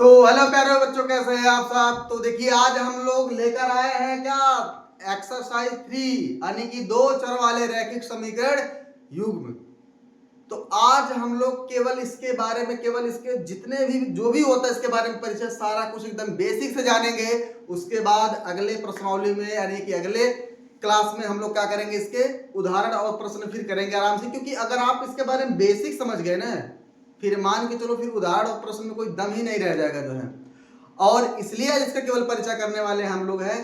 तो हेलो प्यारे बच्चों, कैसे हैं आप सब। तो देखिए आज हम लोग लेकर आए हैं क्या, एक्सरसाइज 3 यानी कि दो चर वाले रैखिक समीकरण युग्म। तो आज हम लोग केवल इसके बारे में, केवल इसके जितने भी जो भी होता है इसके बारे में परिचय सारा कुछ एकदम बेसिक से जानेंगे। उसके बाद अगले प्रश्नावली में यानी कि अगले क्लास में हम लोग क्या करेंगे, इसके उदाहरण और प्रश्न फिर करेंगे आराम से। क्योंकि अगर आप इसके बारे में बेसिक समझ गए ना, फिर मान के चलो फिर उदाहरण और प्रश्न में कोई दम ही नहीं रह जाएगा जो है। और इसलिए इसका केवल परिचय करने वाले हम लोग हैं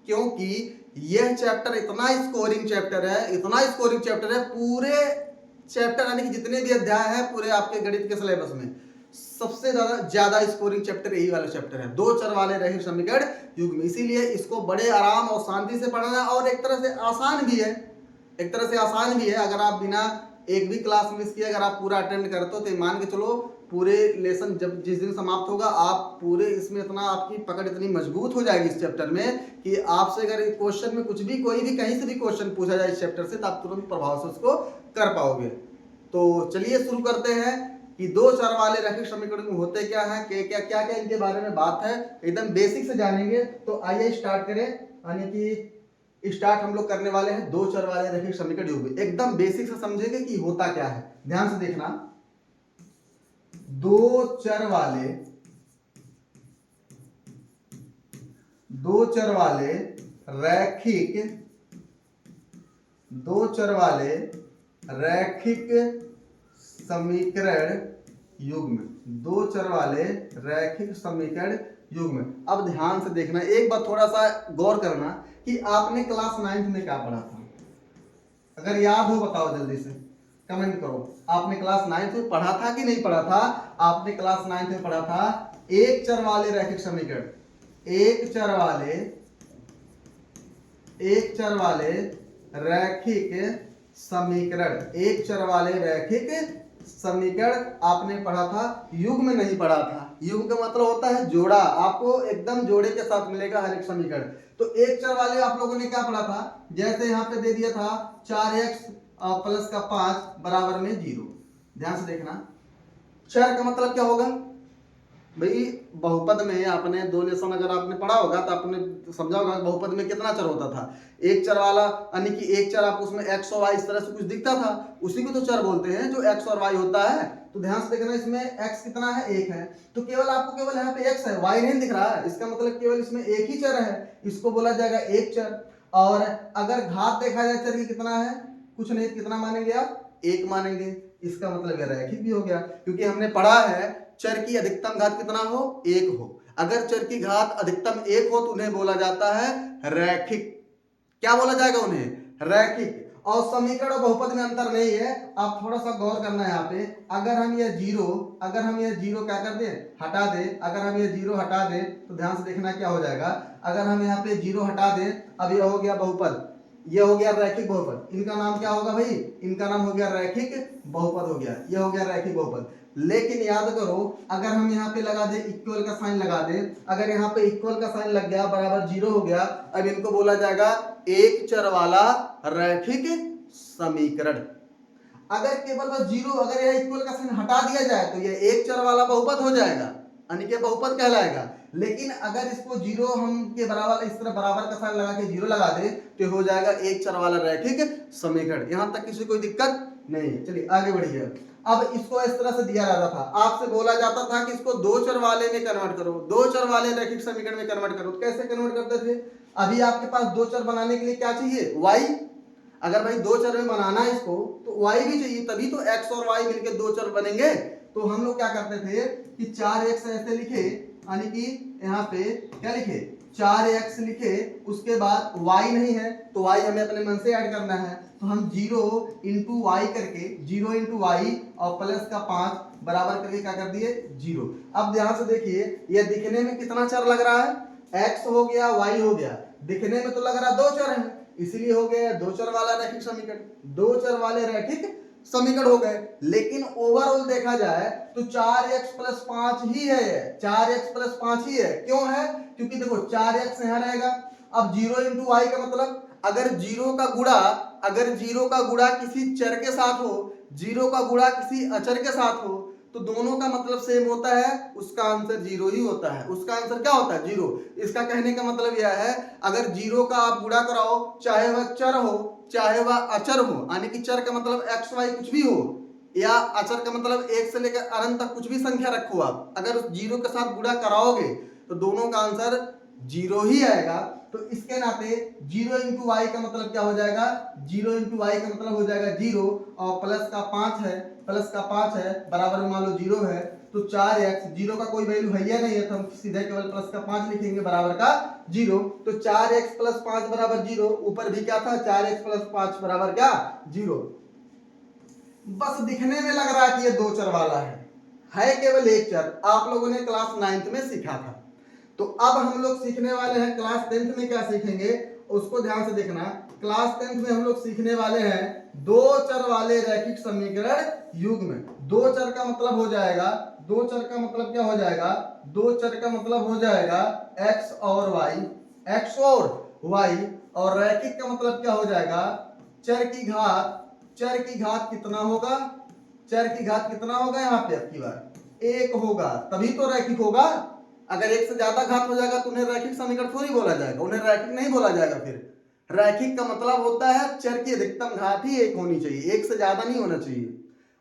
क्योंकि यह चैप्टर इतना स्कोरिंग चैप्टर है, इतना स्कोरिंग चैप्टर है। पूरे चैप्टर यानी कि जितने भी अध्याय है पूरे आपके गणित के सिलेबस में सबसे ज्यादा स्कोरिंग चैप्टर यही वाला चैप्टर है, दो चर वाले रैखिक समीकरण युग्म। इसीलिए इसको बड़े आराम और शांति से पढ़ना, और एक तरह से आसान भी है, एक तरह से आसान भी है। अगर आप बिना एक भी क्लास मिस किए अगर आप पूरा अटेंड करते हो तो मान के चलो पूरे लेसन जब जिस दिन समाप्त होगा आप पूरे इसमें इतना आपकी पकड़ इतनी मजबूत हो जाएगी इस चैप्टर में कि आपसे अगर क्वेश्चन में कुछ भी कोई भी कहीं से भी क्वेश्चन पूछा जाए इस चैप्टर से तो आप तुरंत प्रभाव से उसको कर पाओगे। तो चलिए शुरू करते हैं कि दो चर वाले रैखिक समीकरण होते क्या है, क्या क्या क्या इनके बारे में बात है, एकदम बेसिक से जानेंगे। तो आइए स्टार्ट करें, यानी कि स्टार्ट हम लोग करने वाले हैं दो चर वाले रैखिक समीकरण युग्म। एकदम बेसिक से समझेंगे कि होता क्या है, ध्यान से देखना। दो चर वाले रैखिक समीकरण युग्म, दो चर वाले रैखिक समीकरण युग्म। अब ध्यान से देखना, एक बार थोड़ा सा गौर करना कि आपने क्लास 9th में क्या पढ़ा था। अगर याद हो बताओ जल्दी से, कमेंट करो। आपने क्लास 9th में पढ़ा था कि नहीं पढ़ा था? आपने क्लास 9th में पढ़ा था एक चर वाले रैखिक समीकरण, एक चर वाले रैखिक समीकरण, एक चर वाले रैखिक समीकरण आपने पढ़ा था, युग्म नहीं पढ़ा था। युग्म का मतलब होता है जोड़ा, आपको एकदम जोड़े के साथ मिलेगा हर एक समीकरण। तो एक चर वाले आप लोगों ने क्या पढ़ा था, जैसे यहाँ पे दे दिया था 4x प्लस का 5 बराबर में 0। ध्यान से देखना, चर का मतलब क्या होगा भाई, बहुपद में आपने दो लेसन अगर आपने पढ़ा होगा तो आपने समझा होगा बहुपद में कितना चर होता था। एक चर वाला यानी कि एक चर आप उसमें x और y इस तरह से कुछ दिखता था, उसी को तो चर बोलते हैं जो x और y होता है। तो ध्यान से देखना, इसमें x कितना है, 1 है। तो केवल आपको केवल यहाँ पे x है, y नहीं दिख रहा है, इसका मतलब केवल इसमें एक ही चर है, इसको बोला जाएगा एक चर। और अगर घात देखा जाए चर की कितना है, कुछ नहीं, कितना मानेंगे आप, 1 मानेंगे। इसका मतलब रैखिक भी हो गया, क्योंकि हमने पढ़ा है चर की अधिकतम घात कितना हो, 1 हो। अगर चर की घात अधिकतम 1 हो तो उन्हें बोला जाता है रैखिक। क्या बोला जाएगा उन्हें, रैखिक। और समीकरण और बहुपद में अंतर नहीं है, आप थोड़ा सा गौर करना है यहाँ पे। अगर हम ये जीरो क्या कर दें, हटा दें, अगर हम ये जीरो हटा दें तो ध्यान से देखना क्या हो जाएगा। अगर हम यहाँ पे जीरो हटा दें, अब यह हो गया बहुपद, ये हो गया रैखिक बहुपद। इनका नाम क्या होगा भाई, इनका नाम हो गया रैखिक बहुपद हो गया, ये हो गया रैखिक बहुपद। लेकिन याद करो, अगर हम यहाँ पे लगा दे इक्वल का साइन लगा दे, अगर यहाँ पे इक्वल का साइन लग गया बराबर 0 हो गया, अब इनको बोला जाएगा एक चर वाला रैखिक समीकरण। अगर केवल बस 0, अगर यह इक्वल का साइन हटा दिया जाए तो यह एक चर वाला बहुपद हो जाएगा, यानी कि बहुपद कहलाएगा। लेकिन अगर इसको 0 हम के बराबर इस तरह बराबर का साइन लगा के 0 लगा दे तो हो जाएगा एक चर वाला रैखिक समीकरण। यहां तक किसी कोई दिक्कत नहीं। चलिए आगे बढ़िए। अब इसको इस तरह से दिया जाता था, आपसे बोला जाता था कि इसको दो चर वाले में कन्वर्ट करो, दो चर वाले रैखिक समीकरण में कन्वर्ट करो। तो कैसे कन्वर्ट करते थे, अभी आपके पास दो चर बनाने के लिए क्या चाहिए, y। अगर भाई दो चर में बनाना है इसको तो y भी चाहिए, तभी तो x और y मिलकर दो चर बनेंगे। तो हम लोग क्या करते थे कि 4x ऐसे लिखे, यानी कि यहाँ पे क्या लिखे, 4x लिखे, उसके बाद y नहीं है तो y हमें अपने मन से ऐड करना है। तो हम 0 इंटू वाई करके, 0 इंटू वाई और प्लस का 5 बराबर करके क्या कर दिए, 0। अब ध्यान से देखिए, यह दिखने में कितना चर लग रहा है, x हो गया y हो गया, दिखने में तो लग रहा दो चर है, इसलिए हो गया दो चर वाला रैखिक समीकरण, दो चर वाले रैखिक समीकरण हो गए। लेकिन ओवरऑल देखा जाए तो 4x प्लस 5 ही है, 4x प्लस 5 ही है। क्यों है, क्योंकि देखो 4x यहाँ रहेगा। अब 0 इंटू वाई का मतलब अगर जीरो का गुणा किसी चर के साथ हो, जीरो का गुणा किसी अचर के साथ हो तो दोनों का मतलब सेम होता है, उसका आंसर जीरो ही होता है। उसका आंसर क्या होता है? जीरो। इसका कहने का मतलब यह है अगर जीरो का आप गुणा कराओ, चाहे वह चर हो चाहे वह अचर हो, यानी कि चर का मतलब एक्स वाई कुछ भी हो, या अचर का मतलब एक से लेकर अनंत तक कुछ भी संख्या रखो, आप अगर उस जीरो के साथ गुणा कराओगे तो दोनों का आंसर जीरो ही आएगा। तो इसके नाते जीरो इंटू वाई का मतलब क्या हो जाएगा? जीरो इंटू वाई का मतलब हो जाएगा जीरो, और प्लस का 5 है, प्लस का 5 है बराबर में मान लो जीरो है, तो 4x, जीरो का कोई वैल्यू है या नहीं है तो हम सीधे केवल प्लस का 5 लिखेंगे बराबर का जीरो। तो 4x प्लस 5 बराबर जीरो, ऊपर भी क्या था? 4x प्लस 5 बराबर क्या? जीरो। बस दिखने में लग रहा है कि ये दो चर वाला है केवल एक चर। आप लोगों ने क्लास 9th में सीखा था। तो अब हम लोग सीखने वाले हैं क्लास 10th में क्या सीखेंगे, उसको ध्यान से देखना। क्लास 10th में हम लोग सीखने वाले हैं दो चर वाले रैखिक समीकरण युग्म। दो चर का मतलब हो जाएगा, दो चर का मतलब क्या हो जाएगा? दो चर का मतलब हो जाएगा x और y, x और y, और रैखिक का मतलब क्या हो जाएगा? चर की घात। चर की घात कितना होगा? चर की घात कितना होगा? यहाँ पे आपकी बार एक होगा, तभी तो रैखिक होगा। अगर एक से ज्यादा घात हो जाएगा तो उन्हें रैखिक समीकरण थोड़ी बोला जाएगा, उन्हें रैखिक नहीं बोला जाएगा। फिर रैखिक का मतलब होता है चर की अधिकतम घात ही एक होनी चाहिए, एक से ज्यादा नहीं होना चाहिए।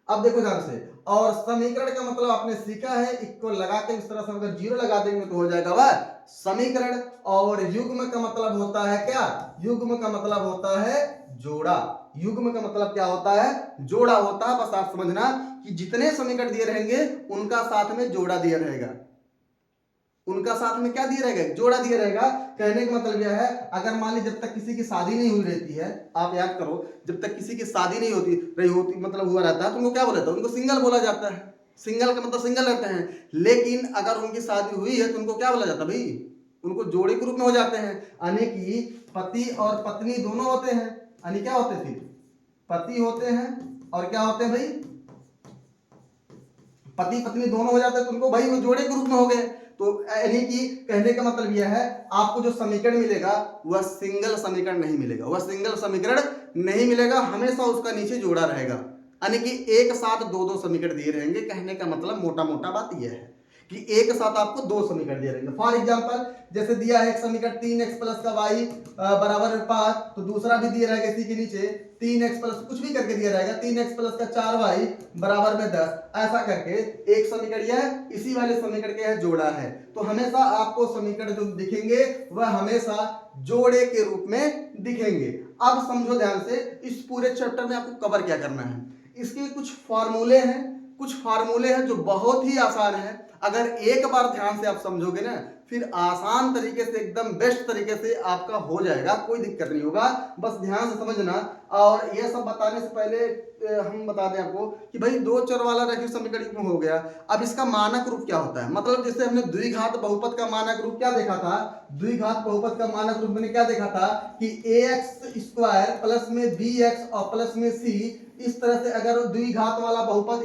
अब देखो ध्यान से, और समीकरण का मतलब आपने सीखा है, इक्वल लगा के इस तरह से अगर जीरो लगा देंगे तो हो जाएगा वह समीकरण। और युग्म का मतलब होता है क्या? युग्म का मतलब होता है जोड़ा। युग्म का मतलब क्या होता है? जोड़ा होता है। बस आप समझना कि जितने समीकरण दिए रहेंगे उनका साथ में जोड़ा दिया रहेगा, उनका साथ में क्या दिया रहेगा? जोड़ा दिया रहेगा। कहने का मतलब यह है अगर मान ली जब तक किसी की शादी नहीं हुई रहती है, आप याद करो, जब तक किसी की शादी नहीं होती मतलब हुआ रहता है तो उनको क्या बोला जाता है? उनको सिंगल बोला जाता है। सिंगल का मतलब सिंगल रहते हैं। लेकिन अगर उनकी शादी हुई है तो उनको क्या बोला जाता है भाई? उनको जोड़े के रूप में हो जाते हैं, यानी कि पति और पत्नी दोनों होते हैं। यानी क्या होते हैं? फिर पति होते हैं और क्या होते हैं भाई? पति पत्नी दोनों हो जाते हैं, तो उनको भाई वो जोड़े के रूप में हो गए। तो यानी कि कहने का मतलब यह है आपको जो समीकरण मिलेगा वह सिंगल समीकरण नहीं मिलेगा, वह सिंगल समीकरण नहीं मिलेगा, हमेशा उसका नीचे जोड़ा रहेगा। यानी कि एक साथ दो दो समीकरण दिए रहेंगे। कहने का मतलब मोटा मोटा बात यह है कि एक साथ आपको दो समीकरण दिए रहेंगे। फॉर एग्जांपल जैसे दिया है एक समीकरण 3x प्लस का y बराबर 5, तो दूसरा भी दिया रहेगा इसी के नीचे 3x प्लस कुछ भी करके दिया रहेगा 3x प्लस का 4y बराबर में 10। ऐसा करके एक समीकरण यह इसी वाले समीकरण के जोड़ा है। तो हमेशा आपको समीकरण जो दिखेंगे वह हमेशा जोड़े के रूप में दिखेंगे। अब समझो ध्यान से, इस पूरे चैप्टर में आपको कवर क्या करना है। इसके कुछ फार्मूले हैं, कुछ फार्मूले हैं जो बहुत ही आसान है। अगर एक बार ध्यान से आप समझोगे ना, फिर आसान तरीके से एकदम बेस्ट तरीके से आपका हो जाएगा, कोई दिक्कत नहीं होगा। बस ध्यान से समझना। और यह सब बताने से पहले हम बता दें आपको कि भाई दो चर वाला रैखिक समीकरण हो गया। अब इसका मानक रूप क्या होता है? मतलब जैसे हमने द्विघात बहुपद का मानक रूप क्या देखा था? द्विघात बहुपद का मानक रूप मैंने क्या देखा था कि ax² प्लस में bx और प्लस में c, इस तरह से अगर द्विघात वाला बहुपद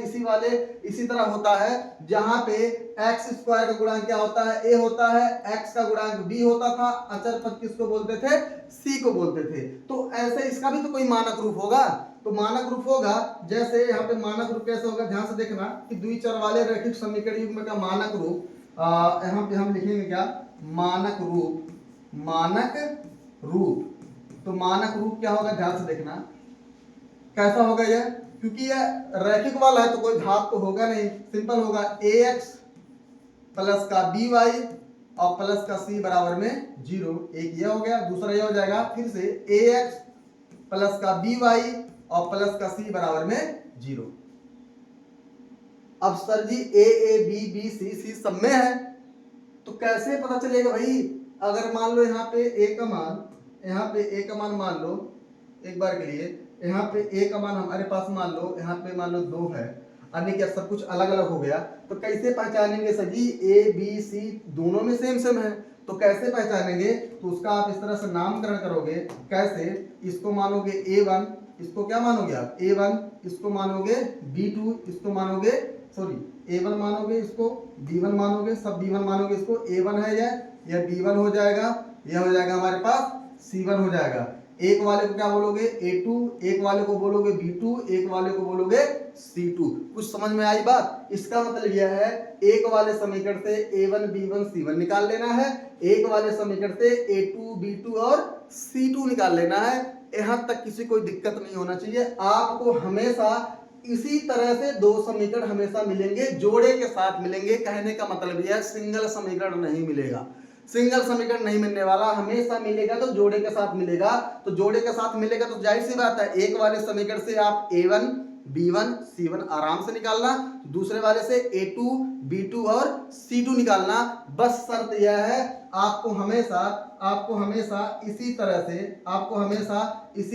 इसी तरह होता है जहां पे x² का गुणांक क्या होता है? a होता है, x का गुणांक b होता था, अचर पद किसको बोलते थे? c को बोलते थे। तो ऐसे इसका भी तो कोई मानक रूप होगा। तो मानक रूप होगा जैसे यहाँ पे मानक रूप कैसे होगा, ध्यान से देखना कि द्विचर वाले रैखिक समीकरण युग्म का मानक रूप, यहाँ पे हम लिखेंगे क्या? मानक रूप। मानक रूप, तो मानक रूप क्या होगा? ध्यान से देखना कैसा होगा यह, क्योंकि यह रैखिक वाला है तो कोई घात तो होगा नहीं, सिंपल होगा ax प्लस का by और प्लस का c बराबर में 0। एक यह हो गया, दूसरा यह हो जाएगा फिर से ax प्लस का by और प्लस का c बराबर में 0। अब sir ji a b b c c सब में है तो कैसे पता चलेगा भाई? अगर मान लो यहाँ पे a का मान मान लो एक बार के लिए, यहाँ पे a का मान हमारे पास मान लो यहाँ पे मान लो 2 है, अन्य क्या सब कुछ अलग अलग हो गया, तो कैसे पहचानेंगे sir ji? a b c दोनों में सेम है, तो कैसे पहचानेंगे? तो उसका आप इस तरह से नामकरण करोगे। कैसे? इसको मानोगे a1, इसको क्या मानोगे आप? a1, इसको मानोगे b2, इसको मानोगे a1 मानोगे, इसको b1 मानोगे, सब b1 मानोगे, इसको a1 है यह b1 हो जाएगा, यह हो जाएगा हमारे पास c1 हो जाएगा। एक वाले को क्या बोलोगे A2, एक वाले को बोलोगे B2, एक वाले को बोलोगे C2। कुछ समझ में आई बात? इसका मतलब यह है एक वाले समीकरण से A1 B1 C1 निकाल लेना है, एक वाले समीकरण से A2 B2 और C2 निकाल लेना है। यहां तक किसी कोई दिक्कत नहीं होना चाहिए। आपको हमेशा इसी तरह से दो समीकरण हमेशा मिलेंगे, जोड़े के साथ मिलेंगे। कहने का मतलब यह सिंगल समीकरण नहीं मिलेगा, सिंगल समीकरण नहीं मिलने वाला, हमेशा मिलेगा तो जोड़े के साथ मिलेगा। तो जोड़े के साथ मिलेगा तो जाहिर सी बात है एक वाले समीकरण से आप A1 B1 C1 आराम से निकालना, दूसरे वाले से A2 B2 और C2 निकालना। बस शर्त यह है आपको हमेशा इसी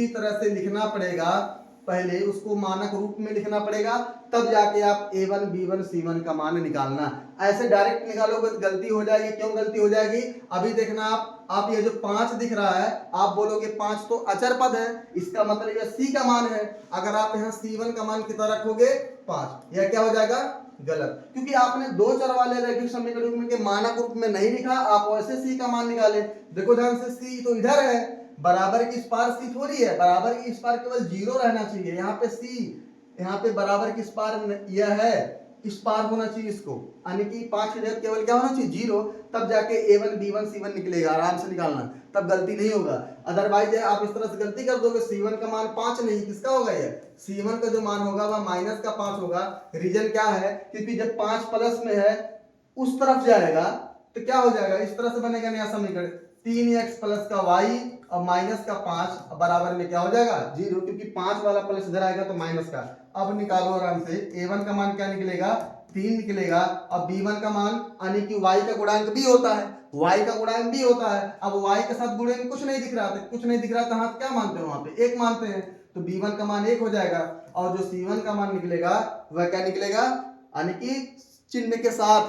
तरह से लिखना पड़ेगा। पहले उसको मानक रूप में लिखना पड़ेगा, तब जाके आप A1 B1 C1 का मान निकालना। ऐसे डायरेक्ट निकालोगे तो गलती हो जाएगी। क्यों गलती हो जाएगी? अभी देखना आप ये जो 5 दिख रहा है, आप बोलोगे 5 तो अचर पद है, इसका मतलब यह C का मान है। अगर आप यहाँ C1 का मान कितना रखोगे 5, यह क्या हो जाएगा? गलत, क्योंकि आपने दो चर वाले रैखिक समीकरण के मानक रूप में नहीं लिखा, आप वैसे C का मान निकाले। देखो ध्यान से, C तो इधर है, बराबर की इस पार C थोड़ी है, बराबर की इस पार केवल 0 रहना चाहिए। यहाँ पे C, यहाँ पे बराबर की इस पार यह है, इस पार होना चाहिए इसको, यानी कि 5 की जगह केवल क्या होना चाहिए? 0। तब जाके A1 B1 C1 निकलेगा, आराम से निकालना, तब गलती नहीं होगा। अदरवाइज आप इस तरह से गलती कर दोगे, C1 का मान 5 नहीं, किसका होगा? ये C1 का जो मान होगा वह माइनस का 5 होगा। रीजन क्या है? क्योंकि जब 5 प्लस में है उस तरफ जाएगा तो क्या हो जाएगा? इस तरह से बनेगा नया समीकरण, 3x प्लस का y और माइनस का 5 बराबर में क्या हो जाएगा? 0, क्योंकि 5 वाला प्लस इधर आएगा तो माइनस का। अब निकालो आराम से, A1 का मान क्या निकलेगा? 3 निकलेगा। अब B1 का मान, यानी कि y का गुणांक भी होता है, y का गुणांक भी होता है। अब y के साथ गुणे में कुछ नहीं दिख रहा था, हाथ क्या मानते हो? वहां पे 1 मानते हैं, तो B1 का मान 1 हो जाएगा। और जो C1 का मान निकलेगा वह क्या निकलेगा? यानी कि चिन्ह के साथ,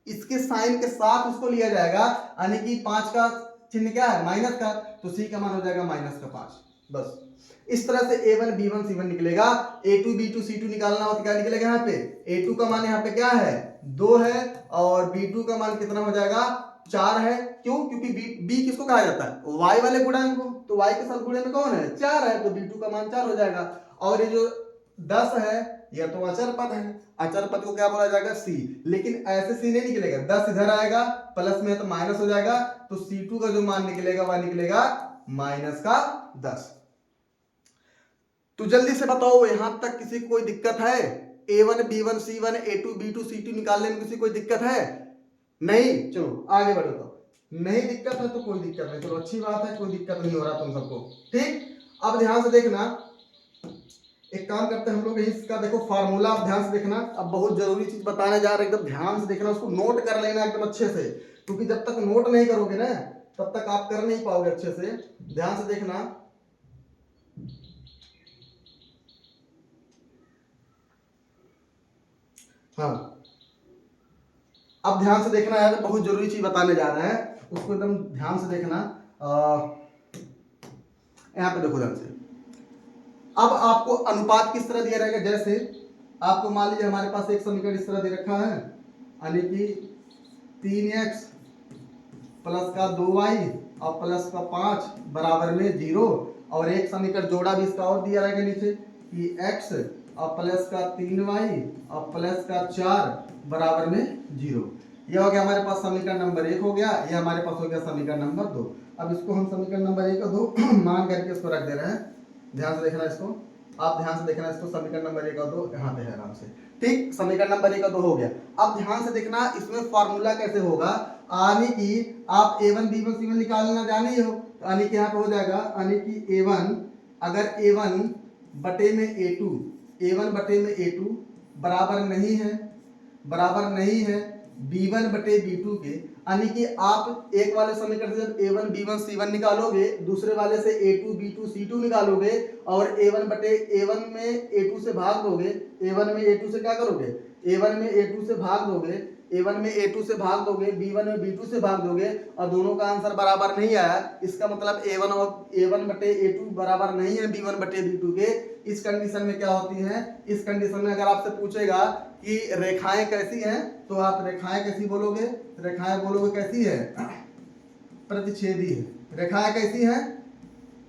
इसके साइन के साथ उसको लिया जाएगा, यानी कि 5 का चिन्ह क्या है? माइनस का, तो C का मान हो जाएगा माइनस का 5। बस इस तरह से A1 B1 C1 निकलेगा। A2 B2 C2 निकालना हो तो क्या निकलेगा? यहाँ पे A2 का मान यहाँ पे क्या है? 2 है, और B2 का मान कितना हो जाएगा? 4 है। क्यों? क्योंकि B किसको कहा जाता है? Y वाले गुणांक को, तो Y के साथ गुणे में कौन है? 4 है, तो B2 का मान 4 हो जाएगा। और ये जो 10 है यह तो अचर पद है, अचर पद को क्या बोला जाएगा? C। लेकिन ऐसे C नहीं निकलेगा, 10 इधर आएगा, प्लस में तो माइनस हो जाएगा, तो C2 का जो मान निकलेगा वह निकलेगा माइनस का 10। तो जल्दी से बताओ, यहां तक किसी को कोई दिक्कत है? A1 B1 C1 A2 B2 C2 निकालने में किसी कोई दिक्कत है? नहीं? चलो आगे बढ़ो। तो नहीं दिक्कत है तो कोई दिक्कत नहीं, चलो अच्छी बात है, कोई दिक्कत नहीं हो रहा तुम सबको, ठीक। अब ध्यान से देखना, एक काम करते हैं हम लोग, इसका देखो फार्मूला, आप ध्यान से देखना। अब बहुत जरूरी चीज बताने जा रहे हैं, एकदम ध्यान से देखना, उसको नोट कर लेना एकदम अच्छे से, क्योंकि जब तक नोट नहीं करोगे ना तब तक आप कर नहीं पाओगे अच्छे से। ध्यान से देखना, हाँ अब ध्यान से देखना यार, बहुत जरूरी चीज बताने जा रहे हैं, उसको एकदम ध्यान से देखना। यहाँ पे देखो ध्यान से, अब आपको अनुपात किस तरह दिया रहेगा? जैसे आपको मान लीजिए हमारे पास एक समीकरण इस तरह दे रखा है, यानी कि 3x प्लस का 2y और प्लस का 5 बराबर में 0, और एक समीकरण जोड़ा भी इसका और दिया रहेगा नीचे कि x और प्लस का 3y और प्लस का 4 बराबर में 0। यह हो गया हमारे पास समीकरण नंबर 1 हो गया, यह हमारे पास हो गया समीकरण नंबर 2। अब इसको हम समीकरण नंबर 1 और 2 मान करके इसको रख दे रहे हैं। ध्यान से देखना इसको, आप ध्यान से देखना इसको, समीकरण नंबर 1 और 2 यहाँ पे है आराम से, ठीक। समीकरण नंबर 1 और 2 हो गया। अब ध्यान से देखना इसमें फॉर्मूला कैसे होगा, यानी कि आप A1 B1 C1 निकालना जाने ही हो, यानी कि यहाँ पे हो जाएगा, यानी कि A1 अगर A1 बटे में A2 बराबर नहीं है B1 बटे B2 के, यानी कि आप एक वाले समीकरण से जब A1 B1 C1 निकालोगे, दूसरे वाले से A2 B2 C2 निकालोगे, और A1 बटे A1 में A2 से भाग दोगे, A1 में A2 से क्या करोगे? A1 में A2 से भाग दोगे, A1 में A2 से भाग दोगे, B1 में B2 से भाग दोगे, और दोनों का आंसर बराबर नहीं आया, इसका मतलब A1 बटे A2 बराबर नहीं है B1 बटे B2 के। इस कंडीशन में क्या होती है? इस कंडीशन में अगर आपसे पूछेगा कि रेखाएं कैसी हैं, तो आप रेखाएं कैसी बोलोगे? रेखाएं बोलोगे कैसी है? प्रतिच्छेदी है। रेखाएं कैसी हैं?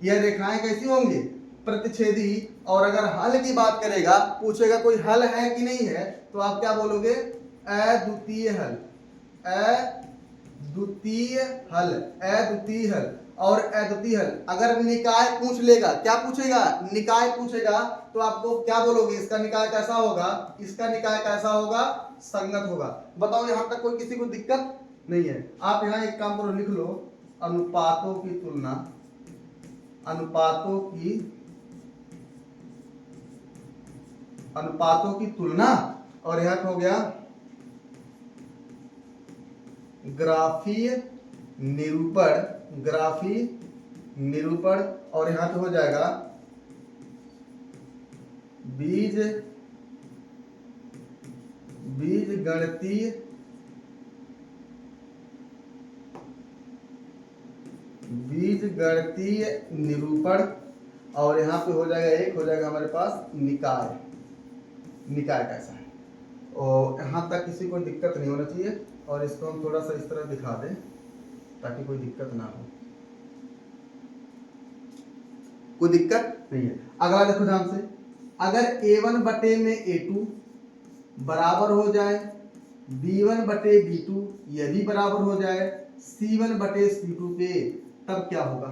यह रेखाएं कैसी होंगी, प्रतिच्छेदी। और अगर हल की बात करेगा, पूछेगा कोई हल है कि नहीं है, तो आप क्या बोलोगे, अद्वितीय हल, अद्वितीय हल, अद्वितीय हल। और अद्वितीय हल अगर निकाय पूछ लेगा, क्या पूछेगा, निकाय पूछेगा, तो आपको क्या बोलोगे, इसका निकाय कैसा होगा, इसका निकाय कैसा होगा, संगत होगा। बताओ यहां तक कोई किसी को दिक्कत नहीं है। आप यहां एक काम करो, लिख लो अनुपातों की तुलना, अनुपातों की तुलना, और यहां पे हो गया ग्राफीय निरूपण, ग्राफीय निरूपण, और यहां पे हो जाएगा बीज गणितीय निरूपण, और यहां पे हो जाएगा एक, हो जाएगा हमारे पास निकाय, निकाय कैसा है। और यहां तक किसी को दिक्कत नहीं होना चाहिए, और इसको हम थोड़ा सा इस तरह दिखा दें ताकि कोई दिक्कत ना हो, कोई दिक्कत नहीं है। अगला देखो ध्यान से, अगर a1 बटे में a2 बराबर हो जाए b1 बटे b2, यह भी बराबर हो जाए c1 बटे c2 के, तब क्या होगा।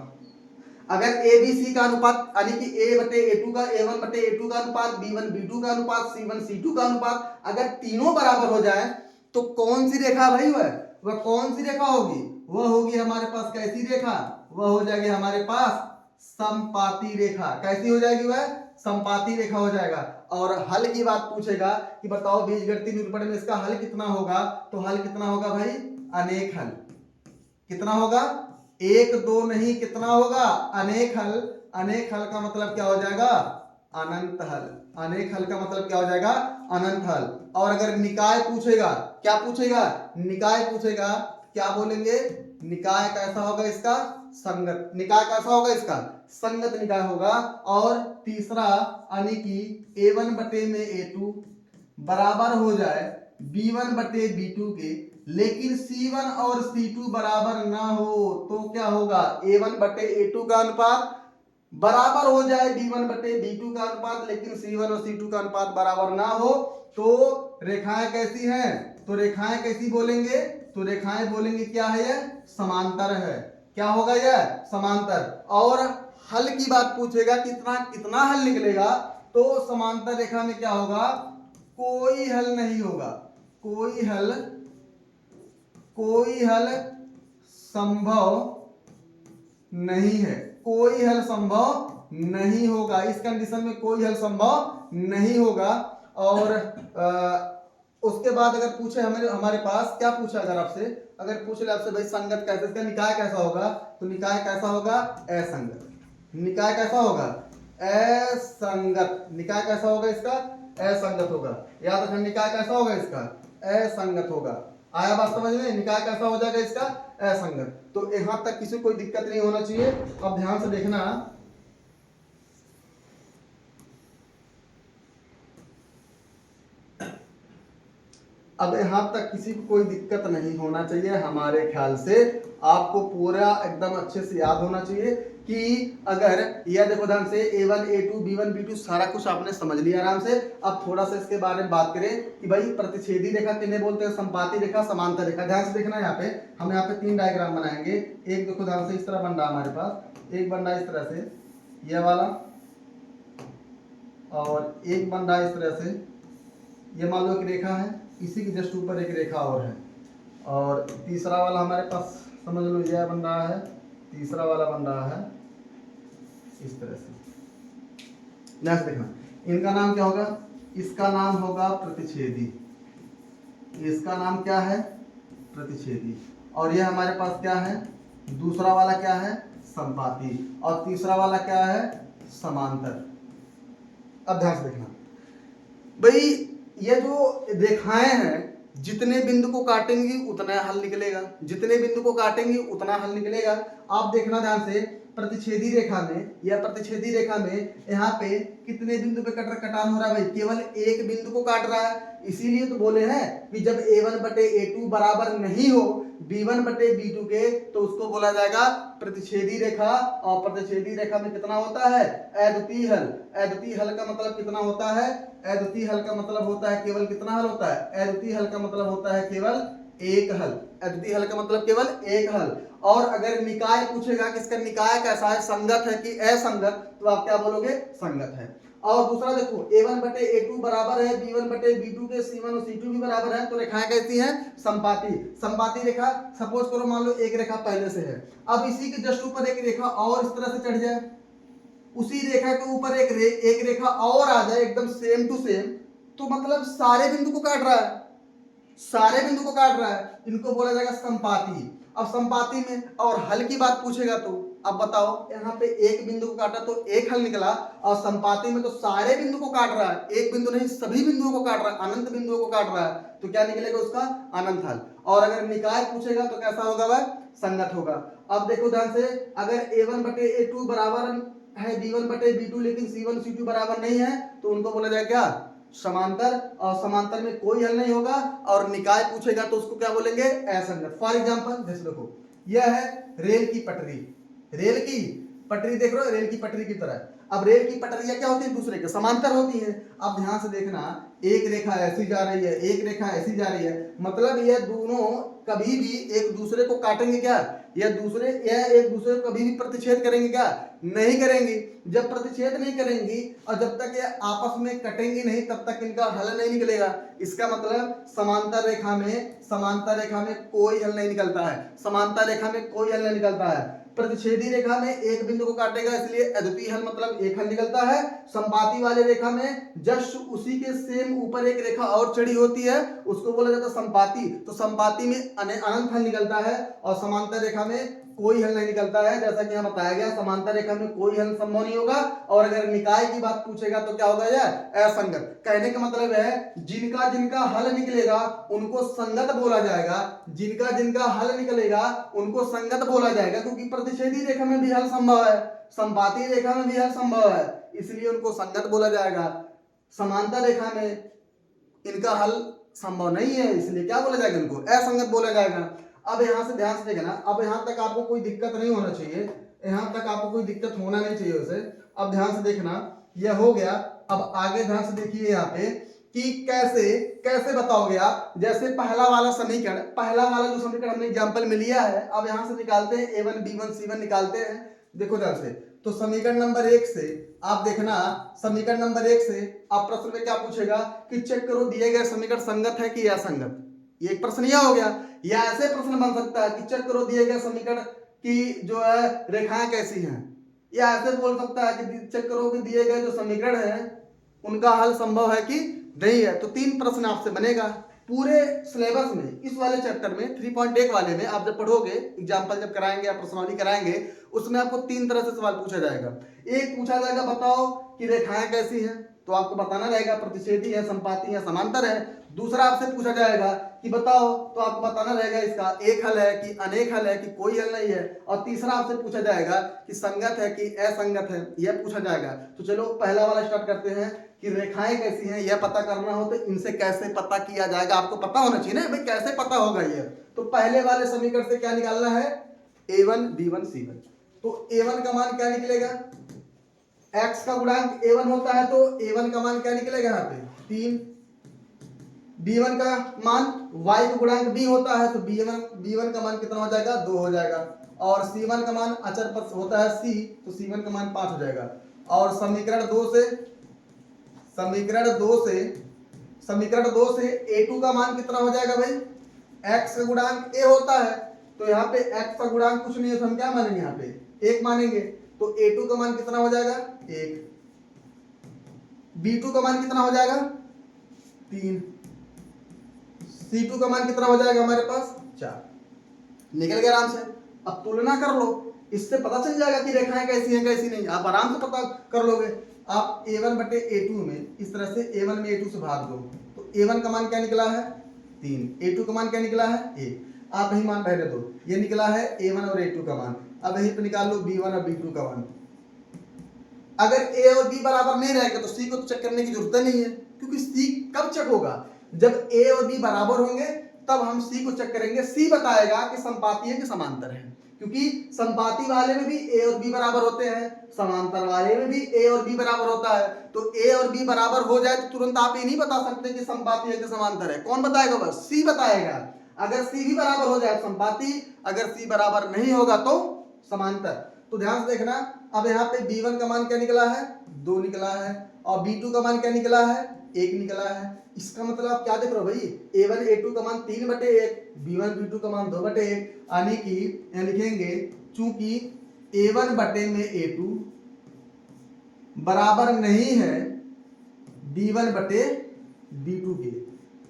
अगर a b c का अनुपात, यानी कि a बटे a2 का, a1 बटे a2 का अनुपात, b1 b2 का अनुपात, c1 c2 का अनुपात, अगर तीनों बराबर हो जाए तो कौन सी रेखा भाई वह कौन सी रेखा होगी, वह होगी हमारे पास कैसी रेखा, वह हो जाएगी हमारे पास समपाती रेखा। कैसी हो जाएगी वह, समपाती रेखा हो जाएगा। और हल की बात पूछेगा कि बताओ बीजगणितीय निरूपण में इसका हल कितना होगा, तो हल कितना होगा भाई, अनेक हल। कितना होगा, एक दो नहीं, कितना होगा, अनेक हल। अनेक हल का मतलब क्या हो जाएगा, अनंत हल। अनेक हल का मतलब क्या हो जाएगा, अनंत हल। और अगर निकाय पूछेगा, क्या पूछेगा, निकाय पूछेगा, क्या बोलेंगे, निकाय कैसा होगा इसका, संगत। निकाय कैसा होगा इसका, संगत निकाय होगा। और तीसरा, यानी कि a1 बटे में a2 बराबर हो जाए b1 बटे b2 के, लेकिन c1 और c2 बराबर ना हो, तो क्या होगा, a1 बटे a2 का अनुपात बराबर हो जाए b1 बटे b2 का अनुपात, लेकिन c1 और c2 का अनुपात बराबर ना हो, तो रेखाएं कैसी हैं, तो रेखाएं कैसी बोलेंगे, तो रेखाएं बोलेंगे क्या है, यह समांतर है। क्या होगा, यह समांतर। और हल की बात पूछेगा, कितना कितना हल निकलेगा, तो समांतर रेखा में क्या होगा, कोई हल नहीं होगा, कोई हल संभव नहीं है, कोई हल संभव नहीं होगा। इस कंडीशन में कोई हल संभव नहीं होगा। और उसके बाद अगर पूछे हमारे पास क्या पूछा, अगर आपसे अगर पूछ ले आपसे भाई संगत कैसे, इसका निकाय कैसा होगा, तो निकाय कैसा होगा, असंगत। निकाय कैसा होगा, असंगत। निकाय कैसा होगा इसका, असंगत होगा। याद रखना, निकाय कैसा होगा इसका, असंगत होगा। आया बात समझ में, निकाय कैसा हो जाएगा इसका, असंगत। तो यहां तक किसी को कोई दिक्कत नहीं होना चाहिए। अब ध्यान से देखना, अब यहां तक किसी को कोई दिक्कत नहीं होना चाहिए। हमारे ख्याल से आपको पूरा एकदम अच्छे से याद होना चाहिए कि अगर यह देखो ध्यान से a1 a2 b1 b2 सारा कुछ आपने समझ लिया आराम से। अब थोड़ा सा इसके बारे में बात करें कि भाई प्रतिच्छेदी रेखा किन्हें बोलते हैं, संपाती रेखा, समांतर रेखा। ध्यान से देखना, यहाँ पे हम यहाँ पे 3 डायग्राम बनाएंगे। एक देखो ध्यान से इस तरह बन रहा हमारे पास, एक बन रहा इस तरह से यह वाला, और एक बन रहा इस तरह से, ये मान लो एक रेखा है, इसी के जस्ट ऊपर एक रेखा और है, और तीसरा वाला हमारे पास समझ लो यह बन रहा है, तीसरा वाला बन रहा है इस तरह से। नेक्स्ट देखना, इनका नाम क्या होगा, इसका नाम होगा प्रतिच्छेदी, इसका नाम क्या है, प्रतिच्छेदी। और यह हमारे पास क्या है, दूसरा वाला क्या है, संपाती, और तीसरा वाला क्या है, समांतर। अब ध्यान से देखना भाई, ये जो रेखाएं हैं जितने बिंदु को काटेंगे उतना हल निकलेगा, जितने बिंदु को काटेंगे उतना हल निकलेगा। आप देखना ध्यान से, प्रतिच्छेदी रेखा में या प्रतिच्छेदी रेखा में यहाँ पे कितने बिंदु पे कटान हो रहा है भाई, केवल एक बिंदु को काट रहा है। इसीलिए तो बोले हैं कि जब a1 बटे a2 बराबर नहीं हो b1 बटे b2 के, तो उसको बोला जाएगा प्रतिच्छेदी रेखा। और प्रतिच्छेदी रेखा में कितना होता है, अद्वितीय हल। अद्वितीय हल का मतलब कितना होता है, अद्वितीय हल का मतलब होता है केवल कितना हल होता है, अद्वितीय हल का मतलब होता है केवल एक हल। अद्वितीय हल का मतलब केवल एक हल। और अगर निकाय पूछेगा कि इसका निकाय कैसा है, संगत है कि असंगत, तो आप क्या बोलोगे, संगत है। और दूसरा देखो, a1 बटे a2 बराबर है b1 बटे b2 के, c1 और c2 भी बराबर है, तो रेखाएं कैसी हैं, संपाती। संपाती रेखा, सपोज करो मान लो एक रेखा पहले से है, अब इसी के जस्ट ऊपर एक रेखा और इस तरह से चढ़ जाए, उसी रेखा के ऊपर एक रेखा और आ जाए एकदम सेम टू सेम, तो मतलब सारे बिंदु को काट रहा है, सारे बिंदु को काट रहा है, इनको बोला जाएगा संपाती। अब संपाती में और हल की बात पूछेगा तो अब बताओ, यहाँ पे एक बिंदु को काटा तो एक हल निकला, और संपाती में तो सारे बिंदु को काट रहा है, एक बिंदु नहीं सभी बिंदुओं को काट रहा है, अनंत बिंदुओं को काट रहा है, तो क्या निकलेगा उसका, अनंत हल। और अगर निकाय पूछेगा तो कैसा होगा वह, संगत होगा। अब देखो ध्यान से, अगर a1 बटे a2 बराबर है b1 बटे b2 लेकिन c1 c2 बराबर नहीं है, तो उनको बोला जाएगा क्या, समांतर। और समांतर में कोई हल नहीं होगा। और निकाय पूछेगा तो उसको क्या बोलेंगे, असंगत। फॉर एग्जांपल जैसे देखो, यह है रेल की पटरी, रेल की पटरी देख रहे हो, रेल की पटरी की तरह। अब रेल की पटरियां क्या होती है, दूसरे के समांतर होती है। अब ध्यान से देखना, एक रेखा ऐसी जा रही है, एक रेखा ऐसी जा रही है, मतलब ये दोनों कभी भी एक दूसरे को काटेंगे क्या, यह एक दूसरे को कभी भी प्रतिच्छेद करेंगे क्या, नहीं करेंगी। जब प्रतिच्छेद नहीं करेंगी और जब तक ये आपस में कटेंगी नहीं, तब तक इनका हल नहीं निकलेगा। इसका मतलब समांतर रेखा में कोई हल नहीं निकलता है, समांतर रेखा में कोई हल नहीं निकलता है। प्रतिच्छेदी रेखा में एक बिंदु को काटेगा, इसलिए अद्वितीय हल मतलब एक हल निकलता है। संपाती वाले रेखा में जस्ट उसी के सेम ऊपर एक रेखा और चढ़ी होती है, उसको बोला जाता है संपाती। तो संपाती में अनंत हल निकलता है, और समांतर रेखा में कोई हल नहीं निकलता है। जैसा कि यहाँ बताया गया, समांतर रेखा में कोई हल संभव नहीं होगा। और अगर निकाय की बात पूछेगा तो क्या होगा, यह असंगत। कहने का मतलब है, जिनका जिनका हल निकलेगा उनको संगत बोला जाएगा, जिनका जिनका हल निकलेगा उनको संगत बोला जाएगा, क्योंकि प्रतिच्छेदी रेखा में भी हल संभव है, संपाती रेखा में भी हल संभव है, इसलिए उनको संगत बोला जाएगा। समांतर रेखा में इनका हल संभव नहीं है, इसलिए क्या बोला जाएगा, इनको असंगत बोला जाएगा। अब यहां से ध्यान से देखना, अब यहां तक आपको कोई दिक्कत नहीं होना चाहिए, यहां तक आपको कोई दिक्कत होना नहीं चाहिए उसे। अब ध्यान से देखना, यह हो गया। अब आगे ध्यान से देखिए यहाँ पे कि कैसे कैसे बताओगे आप। जैसे पहला वाला जो समीकरण हमने एग्जांपल में लिया है, अब यहां से निकालते हैं a1 b1 c1 निकालते हैं। देखो ध्यान से, तो समीकरण नंबर 1 से आप देखना, समीकरण नंबर 1 से आप प्रश्न में क्या पूछेगा कि चेक करो दिए गए समीकरण संगत है कि असंगत। ये एक प्रश्न यह हो गया, या ऐसे प्रश्न बन सकता है कि चेक करो दिए गए समीकरण की जो है रेखाएं कैसी हैं, या ऐसे बोल सकता है कि चेक करो कि दिए गए जो समीकरण है उनका हल संभव है कि नहीं है। तो 3 प्रश्न आपसे बनेगा पूरे सिलेबस में। इस वाले चैप्टर में 3.1 वाले में आप जब पढ़ोगे, एग्जाम्पल जब कराएंगे या प्रश्नावली कराएंगे, उसमें आपको 3 तरह से सवाल पूछा जाएगा। एक पूछा जाएगा बताओ कि रेखाएं कैसी हैं, तो आपको बताना रहेगा प्रतिच्छेदी है, संपाती है, समांतर है। दूसरा आपसे पूछा जाएगा कि बताओ, तो आपको बताना रहेगा इसका एक हल है कि अनेक हल है कि कोई हल नहीं है। और तीसरा आपसे पूछा जाएगा कि संगत है कि असंगत है, यह पूछा जाएगा। तो चलो पहला वाला स्टार्ट करते हैं कि रेखाएं कैसी हैं, यह पता करना हो तो इनसे कैसे पता किया जाएगा, आपको पता होना चाहिए ना भाई, कैसे पता होगा ये। तो पहले वाले समीकरण से क्या निकालना है, a1 b1 c1। तो a1 का मान क्या निकलेगा, x का गुणांक a1 होता है, तो a1 का मान क्या निकलेगा यहाँ पे 3। b1 का मान y का गुणांक b होता है, तो b1 का मान कितना हो जाएगा, 2 हो जाएगा। और c1 का मान अचर पर होता है c, तो c1 का मान 5 हो जाएगा। और समीकरण 2 से a2 का मान कितना हो जाएगा भाई, x का गुणांक a होता है, तो यहाँ पे x का गुणांक कुछ नहीं है, तो हम क्या मानेंगे, यहाँ पे 1 मानेंगे। तो a2 का मान कितना हो जाएगा 1, b2 का मान कितना हो जाएगा 3, c2 का मान कितना हो जाएगा हमारे पास 4। निकल गया आराम से। अब तुलना कर लो, इससे पता चल जाएगा कि रेखाएं कैसी हैं कैसी नहीं, आप आराम से पता कर लोगे। आप a1 बटे a2 में इस तरह से a1 में a2 से भाग दो, तो a1 का मान क्या निकला है 3। A2 का मान क्या निकला है 1। आप यही मान रहने दो, ये निकला है A1 और A2 का मान। अब यही पे निकाल लो B1 और B2 का मान। अगर A और B बराबर नहीं रहेगा तो C को तो चेक करने की जरूरत नहीं है, क्योंकि C कब चेक होगा, जब A और B बराबर होंगे तब हम C को चेक करेंगे। C बताएगा कि संपाती है कि समांतर है, क्योंकि संपाती वाले में भी A और B बराबर होते हैं, समांतर वाले में भी A और B बराबर होता है। तो A और B बराबर हो जाए तो तुरंत आप ये नहीं बता सकते कि संपाती है कि समांतर है। कौन बताएगा, बस C बताएगा। अगर C भी बराबर हो जाए तो संपाती, अगर C बराबर नहीं होगा तो समांतर। तो ध्यान से देखना, अब यहाँ पे B1 का मान क्या निकला है 2 निकला है, और B2 का मान क्या निकला है 1 निकला है। इसका मतलब आप क्या देख रहे हो भाई, A1 A2 का मान 3/1, B1 B2 का मान 2/1, यानी कि यहाँ लिखेंगे चूंकि A1 बटे में A2 बराबर नहीं है B1 बटे B2 के।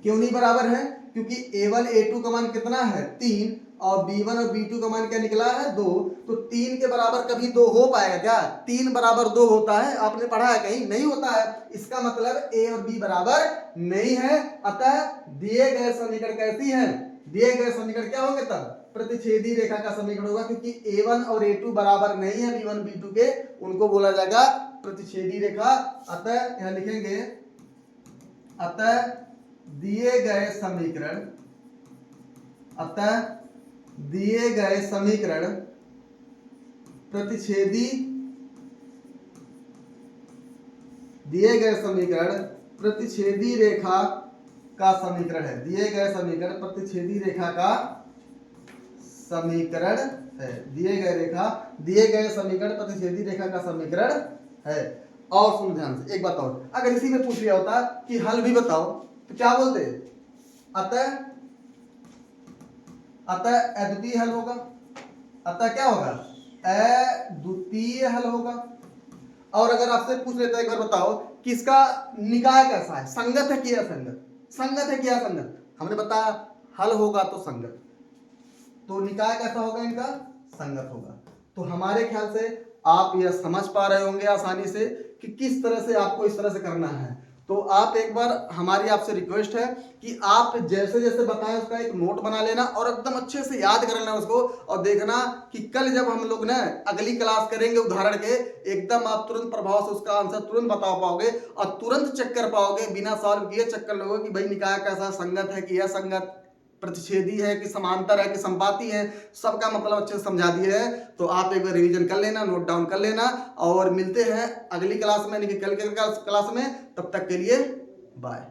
क्यों नहीं बराबर है, क्योंकि A1 A2 का मान कितना है 3 और B1 और B2 का मान क्या निकला है 2। तो 3 के बराबर कभी 2 हो पाएगा क्या, 3 बराबर 2 होता है, आपने पढ़ा है कहीं, नहीं होता है। इसका मतलब A और B बराबर नहीं है। अतः दिए गए समीकरण कैसी है, दिए गए समीकरण क्या होंगे तब, प्रतिच्छेदी रेखा का समीकरण होगा, क्योंकि A1 और A2 बराबर नहीं है B1 B2 के, उनको बोला जाएगा प्रतिच्छेदी रेखा। अतः यहां लिखेंगे, अतः दिए गए समीकरण, अतः दिए गए समीकरण प्रतिच्छेदी, दिए गए समीकरण प्रतिच्छेदी रेखा का समीकरण है। दिए गए समीकरण प्रतिच्छेदी रेखा का समीकरण है। दिए गए समीकरण प्रतिच्छेदी रेखा का समीकरण है। और सुन ध्यान से एक बात और, अगर इसी में पूछ लिया होता कि हल भी बताओ तो क्या बोलते, अतः अद्वितीय हल होगा। अतः क्या होगा, अद्वितीय हल होगा। और अगर आपसे पूछ लेता है एक बार बताओ कि इसका निकाय कैसा है, संगत है कि असंगत, संगत है कि असंगत, हमने बताया हल होगा तो संगत, तो निकाय कैसा होगा इनका, संगत होगा। तो हमारे ख्याल से आप यह समझ पा रहे होंगे आसानी से कि किस तरह से आपको इस तरह से करना है। तो आप एक बार, हमारी आपसे रिक्वेस्ट है कि आप जैसे जैसे बताएं उसका एक नोट बना लेना और एकदम अच्छे से याद कर लेना उसको, और देखना कि कल जब हम लोग ना अगली क्लास करेंगे उदाहरण के, एकदम आप तुरंत प्रभाव से उसका आंसर तुरंत बता पाओगे और तुरंत चेक कर पाओगे, बिना सॉल्व किए चेक कर लोगे कि भाई निकाय कैसा, संगत है कि असंगत, प्रतिच्छेदी है कि समांतर है कि संपाती है, सबका मतलब अच्छे से समझा दिए है। तो आप एक बार रिवीजन कर लेना, नोट डाउन कर लेना, और मिलते हैं अगली क्लास में, यानी कि कल के क्लास में। तब तक के लिए बाय।